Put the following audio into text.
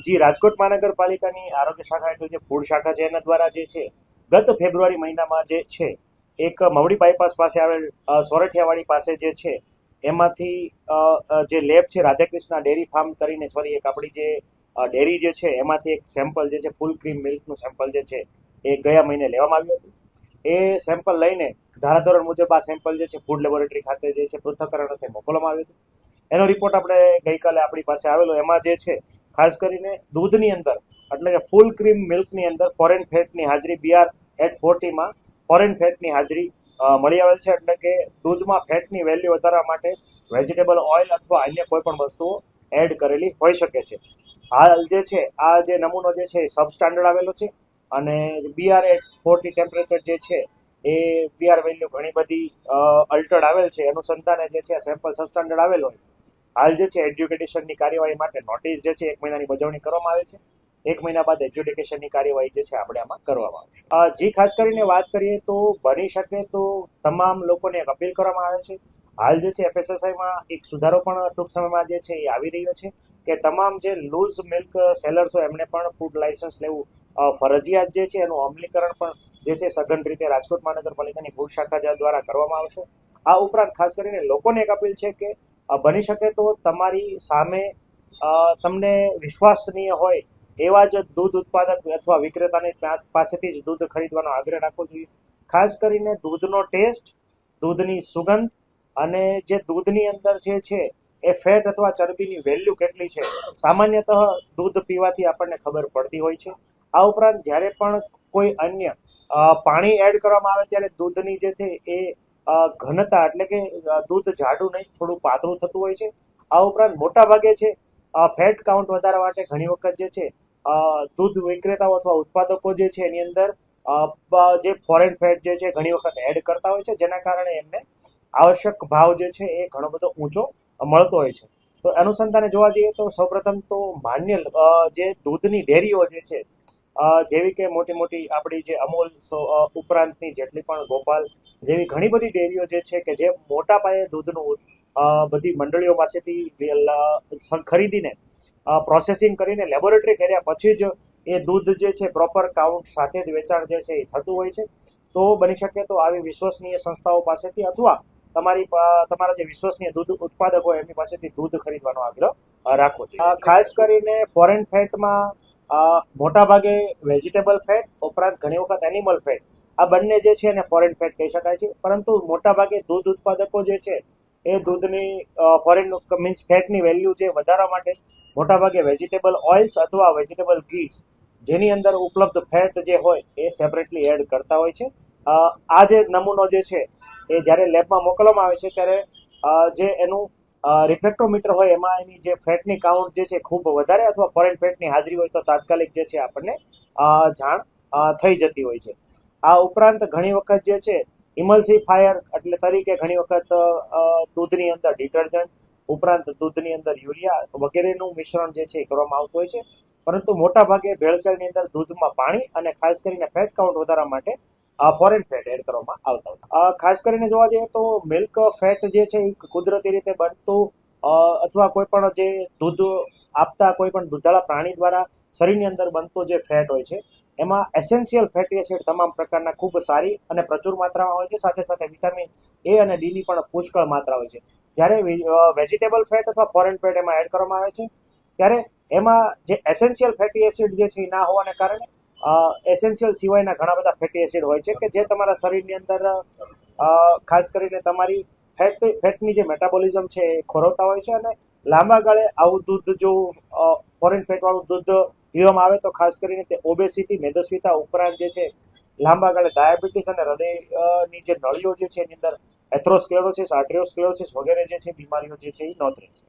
જી રાજકોટ મહાનગરપાલિકાની આરોગ્ય શાખા એટલે જે ફૂડ શાખા છે એના દ્વારા જે છે ગત ફેબ્રુઆરી મહિનામાં જે છે એક મવડી બાયપાસ પાસે આવેલ સોરઠિયાવાડી પાસે જે છે એમાંથી જે લેબ છે રાધાકૃષ્ણ ડેરી ફાર્મ કરીને એક આપણી જે ડેરી જે છે એમાંથી એક સેમ્પલ જે છે ફૂલ ક્રીમ મિલ્કનું સેમ્પલ જે છે એ ગયા મહિને લેવામાં આવ્યું હતું. એ સેમ્પલ લઈને ધારાધોરણ મુજબ આ સેમ્પલ જે છે ફૂડ લેબોરેટરી ખાતે જે છે પૃથ્થકરણ અર્થે મોકલવામાં આવ્યું હતું. એનો રિપોર્ટ આપણે ગઈકાલે આપણી પાસે આવેલો. એમાં જે છે ખાસ કરીને દૂધની અંદર એટલે કે ફૂલ ક્રીમ મિલ્કની અંદર ફોરેન ફેટની હાજરી BR-40માં ફોરેન ફેટની હાજરી મળી આવેલ છે. એટલે કે દૂધમાં ફેટની વેલ્યુ વધારવા માટે વેજીટેબલ ઓઇલ અથવા અન્ય કોઈ પણ વસ્તુઓ એડ કરેલી હોઈ શકે છે. હાલ જે છે આ જે નમૂનો જે છે એ સબસ્ટાન્ડર્ડ આવેલો છે અને BR-40 ટેમ્પરેચર જે છે એ BR વેલ્યુ ઘણી બધી અલ્ટર્ડ આવેલ છે. અનુસંધાને જે છે સેમ્પલ સબસ્ટાન્ડર્ડ આવેલ હોય. હાલ જે છે એડ્યુકેશનની કાર્યવાહી માટે નોટિસ જે છે 1 મહિનાની બજવણી કરવામાં આવે છે. 1 મહિના બાદ એડ્યુકેશનની કાર્યવાહી જે છે આપણે આમાં કરવામાં આવશે. જી ખાસ કરીને વાત કરીએ તો બની શકે તો તમામ લોકોને એક અપીલ કરવામાં આવે છે. હાલ જે છે FSSAIમાં એક સુધારો પણ ટૂંક સમયમાં જે છે એ આવી રહ્યો છે કે તમામ જે લૂઝ મિલ્ક સેલર્સ હોય એમને પણ ફૂડ લાયસન્સ લેવું ફરજિયાત જે છે એનું અમલીકરણ પણ જે છે સઘન રીતે રાજકોટ મહાનગરપાલિકાની ફૂડ શાખા દ્વારા કરવામાં આવશે. આ ઉપરાંત ખાસ કરીને લોકોને એક અપીલ છે કે બની શકે તો તમારી સામે તમને વિશ્વસનીય હોય એવા જ દૂધ ઉત્પાદક અથવા વિક્રેતાની પાસેથી જ દૂધ ખરીદવાનો આગ્રહ રાખવો જોઈએ. ખાસ કરીને દૂધનો ટેસ્ટ, દૂધની સુગંધ અને જે દૂધની અંદર જે છે એ ફેટ અથવા ચરબીની વેલ્યુ કેટલી છે સામાન્યતઃ દૂધ પીવાથી આપણને ખબર પડતી હોય છે. આ ઉપરાંત જ્યારે પણ કોઈ અન્ય પાણી એડ કરવામાં આવે ત્યારે દૂધની જે છે એ ઘનતા એટલે કે દૂધ જાડું નહીં થોડું પાતળું થતું હોય છે. આ ઉપરાંત મોટા ભાગે છે ફેટ કાઉન્ટ વધારવા માટે ઘણી વખત જે છે દૂધ વિક્રેતાઓ અથવા ઉત્પાદકો જે છે એની અંદર જે ફોરેન ફેટ જે છે ઘણી વખત એડ કરતા હોય છે, જેના કારણે એમને આવશ્યક ભાવ જે છે એ ઘણો બધો ઊંચો મળતો હોય છે. તો અનુસંધાને જોવા જઈએ તો સૌપ્રથમ તો માન્ય જે દૂધની ડેરીઓ જે છે જેવી કે મોટી મોટી આપણી જે અમૂલ ઉપરાંતની જેટલી પણ ગોપાલ જેવી ઘણી બધી ડેરીઓ જે છે કે જે મોટા પાયે દૂધનું બધી મંડળીઓ પાસેથી ખરીદીને પ્રોસેસિંગ કરીને લેબોરેટરી કર્યા પછી જ એ દૂધ જે છે પ્રોપર કાઉન્ટ સાથે જ વેચાણ જે છે એ થતું હોય છે. તો બની શકે તો આવી વિશ્વસનીય સંસ્થાઓ પાસેથી અથવા તમારા જે વિશ્વસનીય દૂધ ઉત્પાદકો હોય એમની પાસેથી દૂધ ખરીદવાનો આગ્રહ રાખવો જોઈએ. ખાસ કરીને ફોરેન ફેટમાં મોટા ભાગે વેજીટેબલ ફેટ ઉપરાંત ઘણી વખત એનિમલ ફેટ આ બંને જે છે એને ફોરેન ફેટ કહી શકાય છે. પરંતુ મોટા ભાગે દૂધ ઉત્પાદકો જે છે એ દૂધની ફોરેન મીન્સ ફેટની વેલ્યુ જે વધારવા માટે મોટાભાગે વેજીટેબલ ઓઇલ્સ અથવા વેજીટેબલ ઘીસ જેની અંદર ઉપલબ્ધ ફેટ જે હોય એ સેપરેટલી એડ કરતા હોય છે. આ જે નમૂનો જે છે એ જ્યારે લેબમાં મોકલવામાં આવે છે ત્યારે જે એનું રિફ્રેક્ટોમીટર હોય એમાં એની જે ફેટની કાઉન્ટ જે છે ખૂબ વધારે અથવા ફોરેન ફેટની હાજરી હોય તો તાત્કાલિક જે છે આપણને જાણ થઈ જતી હોય છે. આ ઉપરાંત ઘણી વખત જે છે ઇમલ્સિફાયર એટલે તરીકે ઘણી વખત દૂધની અંદર ડિટર્જન્ટ ઉપરાંત દૂધની અંદર યુરિયા વગેરેનું મિશ્રણ જે છે એ કરવામાં આવતું હોય છે. પરંતુ મોટા ભાગે ભેળસેળની અંદર દૂધમાં પાણી અને ખાસ કરીને ફેટ કાઉન્ટ વધારવા માટે ફોરેન ફેટ એડ કરવામાં આવતા હોય. ખાસ કરીને જોવા જઈએ તો મિલ્ક ફેટ જે છે એ કુદરતી રીતે બનતું અથવા કોઈ પણ જે દૂધ આપતા કોઈ પણ દૂધાળા પ્રાણી દ્વારા શરીરની અંદર બનતો જે ફેટ હોય છે એમાં એસેન્શિયલ ફેટી એસિડ તમામ પ્રકારના ખૂબ સારી અને પ્રચુર માત્રામાં હોય છે. સાથે સાથે વિટામિન A અને D ની પણ પુષ્કળ માત્રા હોય છે. જ્યારે વેજીટેબલ ફેટ અથવા ફોરેન ફેટ એમાં એડ કરવામાં આવે છે ત્યારે એમાં જે એસેન્શિયલ ફેટી એસિડ જે છે એ ના હોવાને કારણે એસેન્શિયલ સિવાયના ઘણા બધા ફેટી એસિડ હોય છે કે જે તમારા શરીરની અંદર ખાસ કરીને તમારી ફેટની જે મેટાબોલિઝમ છે એ ખોરવતા હોય છે. અને લાંબા ગાળે આવું દૂધ જો ફોરેન ફેટવાળું દૂધ પીવામાં આવે તો ખાસ કરીને તે ઓબેસિટી મેદસ્વીતા ઉપરાંત જે છે લાંબા ગાળે ડાયાબિટીસ અને હૃદયની જે નળીઓ જે છે એની અંદર એથ્રોસ્ક્લેરોસિસ આર્ટેરિયોસ્ક્લેરોસિસ વગેરે જે છે બીમારીઓ જે છે એ નોંધે છે.